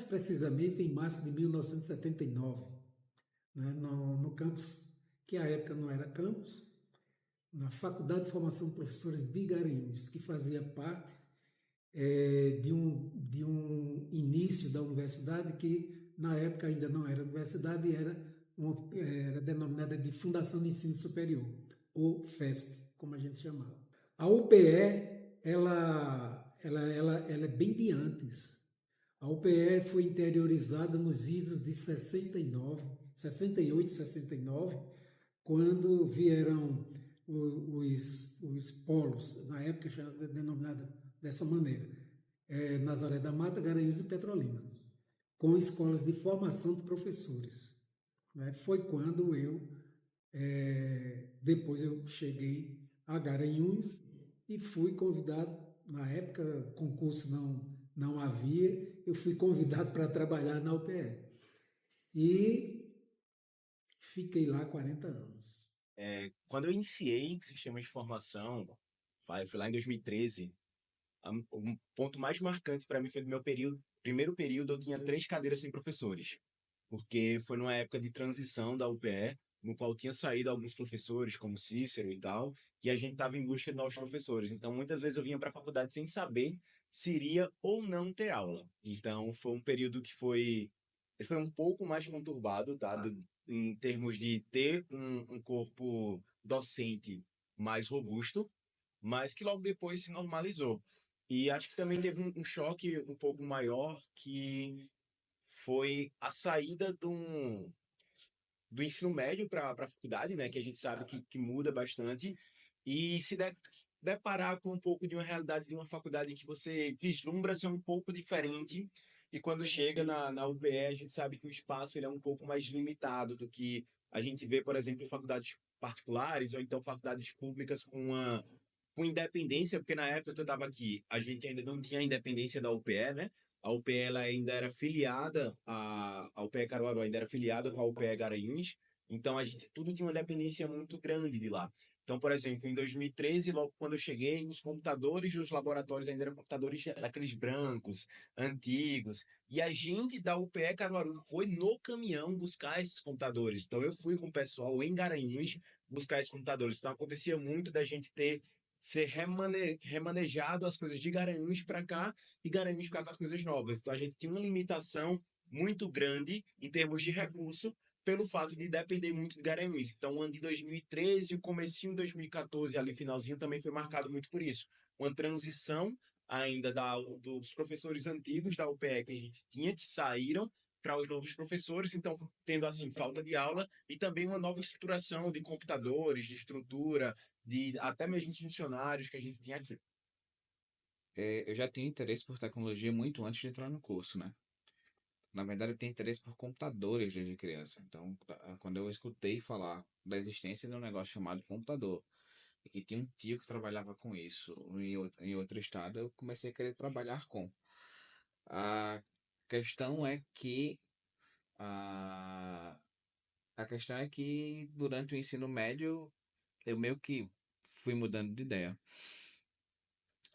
precisamente em março de 1979, né, no campus, que à época não era campus, na Faculdade de Formação de Professores de Garanhuns, que fazia parte de um início da universidade que na época ainda não era universidade, era denominada de Fundação de Ensino Superior, ou FESP, como a gente chamava. A UPE, ela é bem de antes. A UPE foi interiorizada nos idos de 69, 68, 69, quando vieram os polos, na época já denominada dessa maneira, Nazaré da Mata, Garanhuns e Petrolina, com escolas de formação de professores. Né? Foi quando depois eu cheguei a Garanhuns e fui convidado, na época concurso não havia, eu fui convidado para trabalhar na UPE. E fiquei lá 40 anos. Quando eu iniciei sistema de formação, foi lá em 2013, o ponto mais marcante para mim foi no meu primeiro período, eu tinha 3 cadeiras sem professores, porque foi numa época de transição da UPE, no qual tinha saído alguns professores, como Cícero e tal, e a gente estava em busca de novos professores. Então, muitas vezes eu vinha para a faculdade sem saber se iria ou não ter aula. Então, foi um período que foi um pouco mais conturbado, tá? Em termos de ter um corpo docente mais robusto, mas que logo depois se normalizou. E acho que também teve um choque um pouco maior, que foi a saída do ensino médio para a faculdade, né? Que a gente sabe que muda bastante, e deparar com um pouco de uma realidade de uma faculdade que você vislumbra ser um pouco diferente, e quando chega na UPE, a gente sabe que o espaço ele é um pouco mais limitado do que a gente vê, por exemplo, em faculdades particulares ou então faculdades públicas com independência, porque na época que eu estava aqui, a gente ainda não tinha a independência da UPE, né? A UPE ela ainda era filiada, a UPE Caruaru ainda era filiada com a UPE Garanhuns, então a gente tudo tinha uma dependência muito grande de lá. Então, por exemplo, em 2013, logo quando eu cheguei, os computadores dos laboratórios ainda eram computadores daqueles brancos, antigos, e a gente da UPE Caruaru foi no caminhão buscar esses computadores. Então, eu fui com o pessoal em Garanhuns buscar esses computadores. Então, acontecia muito da gente ser remanejado as coisas de Garanhuns para cá e Garanhuns ficar com as coisas novas. Então a gente tinha uma limitação muito grande em termos de recurso pelo fato de depender muito de Garanhuns. Então o ano de 2013 e o comecinho de 2014, ali finalzinho, também foi marcado muito por isso. Uma transição ainda dos professores antigos da UPE que a gente tinha, que saíram para os novos professores, então tendo assim falta de aula e também uma nova estruturação de computadores, de estrutura, de até mesmo de funcionários que a gente tinha aqui. Eu já tinha interesse por tecnologia muito antes de entrar no curso, né? Na verdade, eu tenho interesse por computadores desde criança. Então, quando eu escutei falar da existência de um negócio chamado computador, e que tinha um tio que trabalhava com isso em outro estado, eu comecei a querer trabalhar com. A questão é que a, a questão é que durante o ensino médio eu meio que fui mudando de ideia.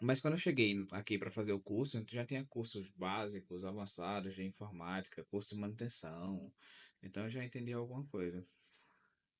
Mas quando eu cheguei aqui para fazer o curso, então já tinha cursos básicos, avançados de informática, curso de manutenção. Então eu já entendi alguma coisa.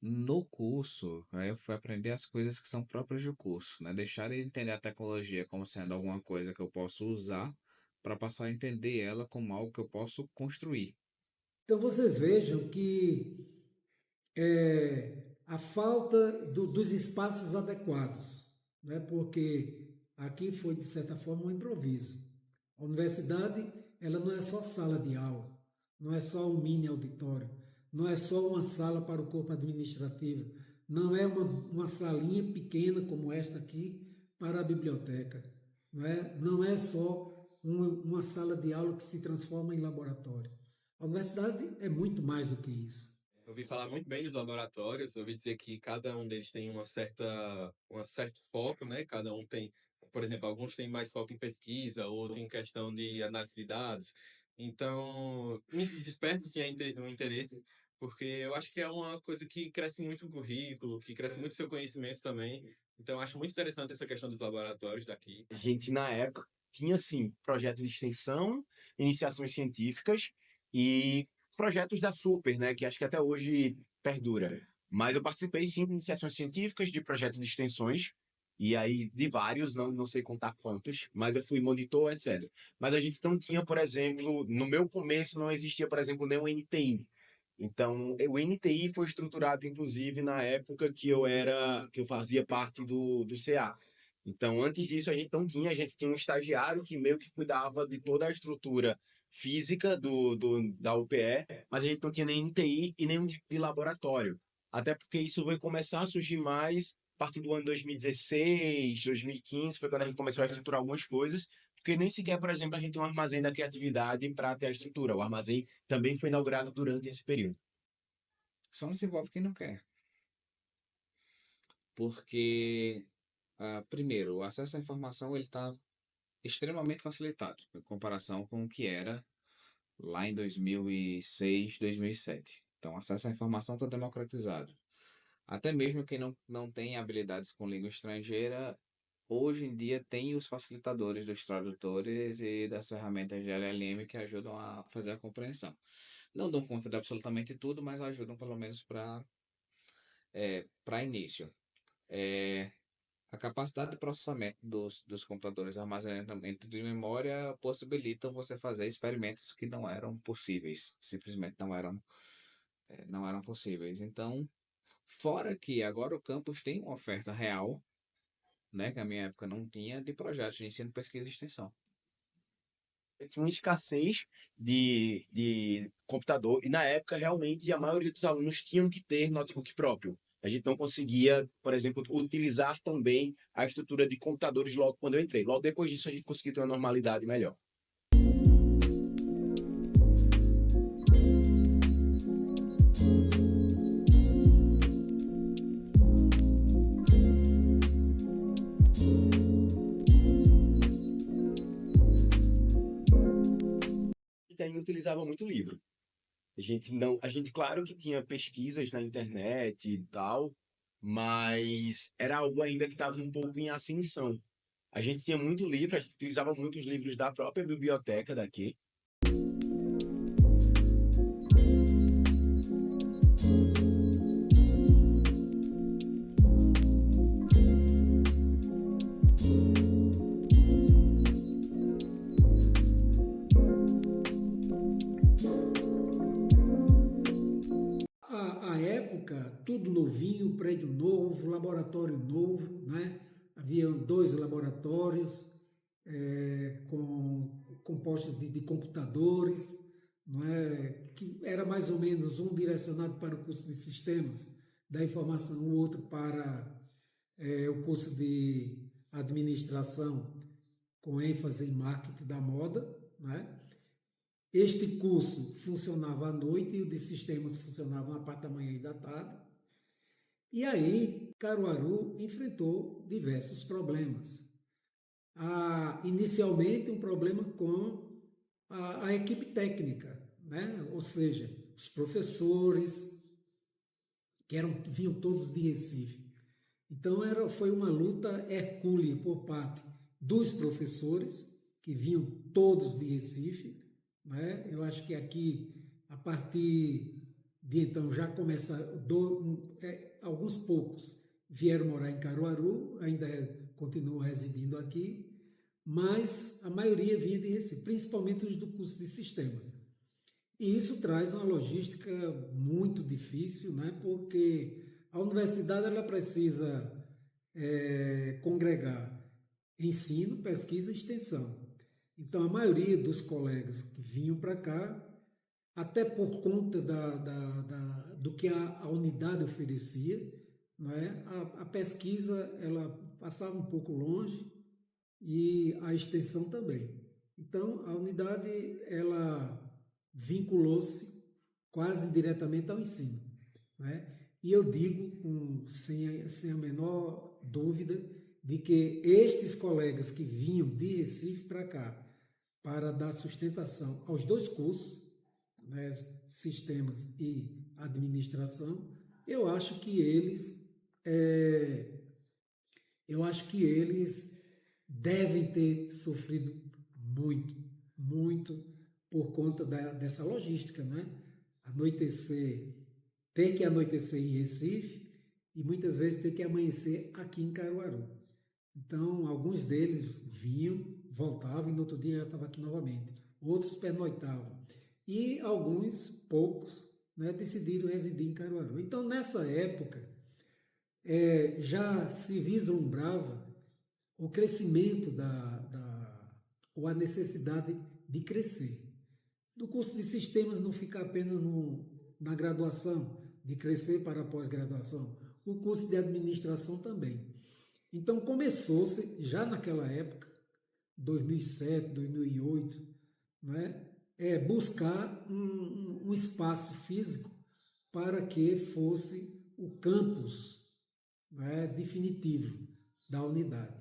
No curso, aí eu fui aprender as coisas que são próprias do curso, né? Deixar de entender a tecnologia como sendo alguma coisa que eu posso usar para passar a entender ela como algo que eu posso construir. Então vocês vejam que a falta dos espaços adequados, né? Porque aqui foi, de certa forma, um improviso. A universidade, ela não é só sala de aula, não é só um mini auditório, não é só uma sala para o corpo administrativo, não é uma salinha pequena como esta aqui para a biblioteca, não é só uma sala de aula que se transforma em laboratório. A universidade é muito mais do que isso. Eu ouvi falar muito bem dos laboratórios, eu ouvi dizer que cada um deles tem um certo foco, né? Cada um tem, por exemplo, alguns têm mais foco em pesquisa, outros em questão de análise de dados. Então, me desperta assim, o interesse, porque eu acho que é uma coisa que cresce muito o currículo, que cresce muito o seu conhecimento também. Então, eu acho muito interessante essa questão dos laboratórios daqui. A gente, na época, tinha, sim, projeto de extensão, iniciações científicas e projetos da Super, né, que acho que até hoje perdura. Mas eu participei, sim, de iniciações científicas, de projetos de extensões, e aí de vários, não sei contar quantos, mas eu fui monitor, etc. Mas a gente não tinha, por exemplo, no meu começo não existia, por exemplo, nenhum NTI. Então, o NTI foi estruturado, inclusive, na época que eu fazia parte do CA. Então, antes disso, a gente não tinha, a gente tinha um estagiário que meio que cuidava de toda a estrutura física da UPE, mas a gente não tinha nem NTI e nenhum tipo de laboratório. Até porque isso vai começar a surgir mais a partir do ano 2016, 2015, foi quando a gente começou a estruturar algumas coisas, porque nem sequer, por exemplo, a gente tem um armazém da criatividade para ter a estrutura. O armazém também foi inaugurado durante esse período. Só não se envolve quem não quer. Porque, primeiro, o acesso à informação ele está extremamente facilitado em comparação com o que era lá em 2006, 2007. Então, o acesso à informação está democratizado. Até mesmo quem não tem habilidades com língua estrangeira, hoje em dia tem os facilitadores dos tradutores e das ferramentas de LLM que ajudam a fazer a compreensão. Não dão conta de absolutamente tudo, mas ajudam pelo menos para início. A capacidade de processamento dos computadores, armazenamento de memória possibilitam você fazer experimentos que não eram possíveis, simplesmente não eram possíveis. Então, fora que agora o campus tem uma oferta real, né, que na minha época não tinha, de projetos de ensino, pesquisa e extensão. Tinha uma escassez de computador, e na época, realmente, a maioria dos alunos tinham que ter notebook próprio. A gente não conseguia, por exemplo, utilizar também a estrutura de computadores logo quando eu entrei. Logo depois disso, a gente conseguiu ter uma normalidade melhor. A gente ainda utilizava muito livro. A gente, claro que tinha pesquisas na internet e tal, mas era algo ainda que estava um pouco em ascensão. A gente tinha muito livro, a gente utilizava muitos livros da própria biblioteca daqui. A época, tudo novinho, prédio novo, laboratório novo, né? Havia 2 laboratórios compostos de computadores, não é? Que era mais ou menos um direcionado para o curso de sistemas da informação, o outro para o curso de administração com ênfase em marketing da moda, né? Este curso funcionava à noite e o de sistemas funcionava na parte da manhã e da tarde. E aí, Caruaru enfrentou diversos problemas. Inicialmente, um problema com a equipe técnica, né? Ou seja, os professores, que vinham todos de Recife. Então, foi uma luta hercúlea por parte dos professores, que vinham todos de Recife, né? Eu acho que aqui, a partir de então, já começa, alguns poucos vieram morar em Caruaru, ainda continuam residindo aqui, mas a maioria vinha de Recife, principalmente os do curso de sistemas. E isso traz uma logística muito difícil, né? Porque a universidade ela precisa congregar ensino, pesquisa e extensão. Então, a maioria dos colegas que vinham para cá, até por conta do que a unidade oferecia, não é? A pesquisa ela passava um pouco longe e a extensão também. Então, a unidade ela vinculou-se quase diretamente ao ensino, né? E eu digo sem a menor dúvida de que estes colegas que vinham de Recife para cá para dar sustentação aos 2 cursos, né, sistemas e administração, eu acho que eles devem ter sofrido muito, muito por conta dessa logística, né? Anoitecer, ter que anoitecer em Recife e muitas vezes ter que amanhecer aqui em Caruaru. Então, alguns deles vinham, voltavam e no outro dia já estava aqui novamente. Outros pernoitavam. E alguns, poucos, né, decidiram residir em Caruaru. Então, nessa época, já se vislumbrava o crescimento ou a necessidade de crescer. Do curso de sistemas não fica apenas na graduação, de crescer para a pós-graduação. O curso de administração também. Então começou-se, já naquela época, 2007, 2008, né, buscar um espaço físico para que fosse o campus, né, definitivo da unidade.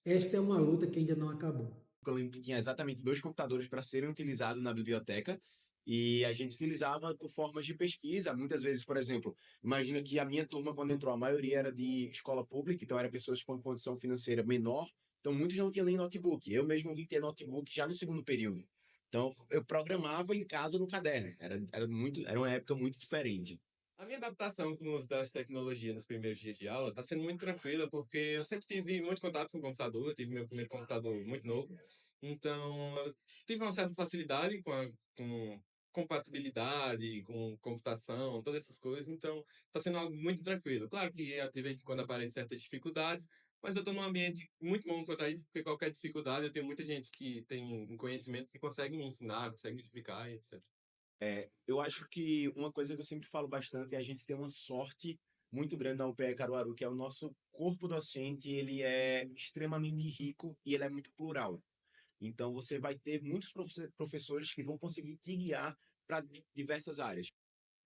Esta é uma luta que ainda não acabou. Eu lembro que tinha exatamente 2 computadores para serem utilizados na biblioteca e a gente utilizava por formas de pesquisa. Muitas vezes, por exemplo, imagina que a minha turma, quando entrou, a maioria era de escola pública, então eram pessoas com condição financeira menor, então muitos não tinham nem notebook. Eu mesmo vim ter notebook já no segundo período. Então, eu programava em casa no caderno. Era uma época muito diferente. A minha adaptação com o uso das tecnologias nos primeiros dias de aula está sendo muito tranquila, porque eu sempre tive muito contato com o computador, eu tive meu primeiro computador muito novo, então eu tive uma certa facilidade com compatibilidade, com computação, todas essas coisas, então está sendo algo muito tranquilo. Claro que de vez em quando aparecem certas dificuldades, mas eu estou num ambiente muito bom quanto a isso, porque qualquer dificuldade eu tenho muita gente que tem um conhecimento que consegue me ensinar, consegue me explicar, etc. Eu acho que uma coisa que eu sempre falo bastante é a gente ter uma sorte muito grande na UPE Caruaru, que é o nosso corpo docente, ele é extremamente rico e ele é muito plural. Então, você vai ter muitos professores que vão conseguir te guiar para diversas áreas.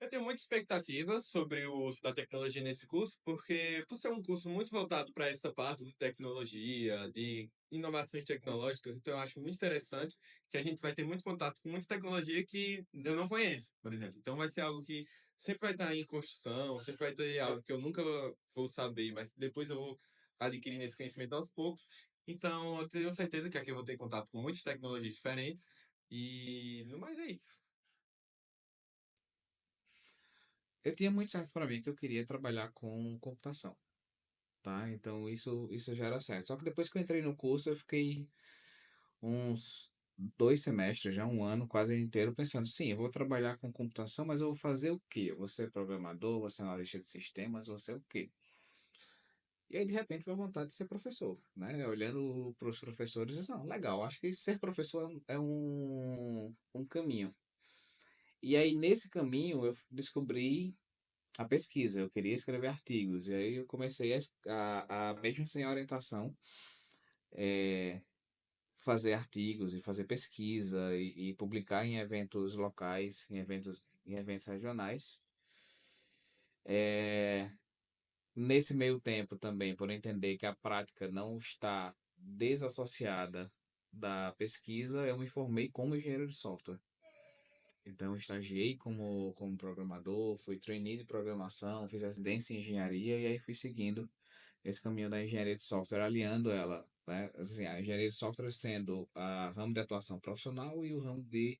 Eu tenho muita expectativa sobre o uso da tecnologia nesse curso, porque por ser um curso muito voltado para essa parte de tecnologia, de inovações tecnológicas, então eu acho muito interessante que a gente vai ter muito contato com muita tecnologia que eu não conheço, por exemplo. Então vai ser algo que sempre vai estar em construção, sempre vai ter algo que eu nunca vou saber, mas depois eu vou adquirindo esse conhecimento aos poucos. Então eu tenho certeza que aqui eu vou ter contato com muitas tecnologias diferentes e no mais é isso. Eu tinha muito certo para mim que eu queria trabalhar com computação, tá? Então isso já era certo. Só que depois que eu entrei no curso, eu fiquei uns 2 semestres, já um ano quase inteiro, pensando, sim, eu vou trabalhar com computação, mas eu vou fazer o quê? Eu vou ser programador, vou ser analista de sistemas, vou ser o quê? E aí, de repente, veio a vontade de ser professor, né? Olhando para os professores, eu disse, não, legal, acho que ser professor é um caminho. E aí, nesse caminho, eu descobri a pesquisa, eu queria escrever artigos, e aí eu comecei mesmo sem orientação, fazer artigos e fazer pesquisa e publicar em eventos locais, em eventos regionais. Nesse meio tempo também, por entender que a prática não está desassociada da pesquisa, eu me formei como engenheiro de software. Então, eu estagiei como programador, fui trainee de programação, fiz residência em engenharia e aí fui seguindo esse caminho da engenharia de software, aliando ela, né? Assim, a engenharia de software sendo a ramo de atuação profissional e o ramo de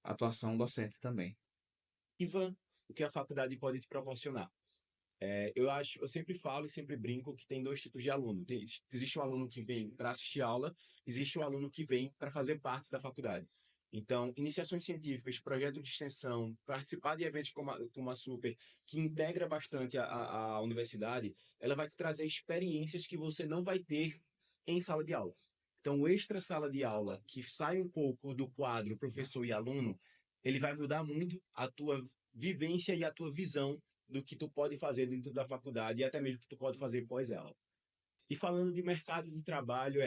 atuação docente também. Ivan, o que a faculdade pode te proporcionar? Eu sempre falo e sempre brinco que tem 2 tipos de aluno. Existe o aluno que vem para assistir aula, existe o aluno que vem para fazer parte da faculdade. Então, iniciações científicas, projeto de extensão, participar de eventos como a Super, que integra bastante a universidade, ela vai te trazer experiências que você não vai ter em sala de aula. Então, o extra sala de aula, que sai um pouco do quadro professor e aluno, ele vai mudar muito a tua vivência e a tua visão do que tu pode fazer dentro da faculdade e até mesmo o que tu pode fazer pós ela. E falando de mercado de trabalho,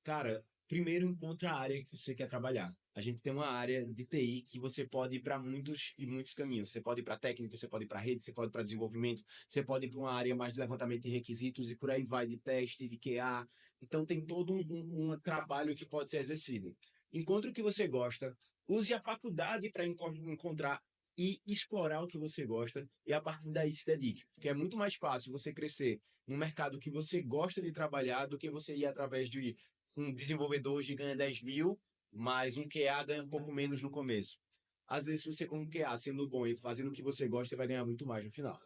cara, primeiro encontra a área que você quer trabalhar. A gente tem uma área de TI que você pode ir para muitos e muitos caminhos. Você pode ir para técnico, você pode ir para rede, você pode ir para desenvolvimento, você pode ir para uma área mais de levantamento de requisitos e por aí vai, de teste, de QA. Então tem todo um trabalho que pode ser exercido. Encontre o que você gosta, use a faculdade para encontrar e explorar o que você gosta e a partir daí se dedique. Porque é muito mais fácil você crescer num mercado que você gosta de trabalhar do que você ir através de um desenvolvedor hoje ganha 10 mil, mas um QA ganha um pouco menos no começo. Às vezes, se você com um QA sendo bom e fazendo o que você gosta, você vai ganhar muito mais no final.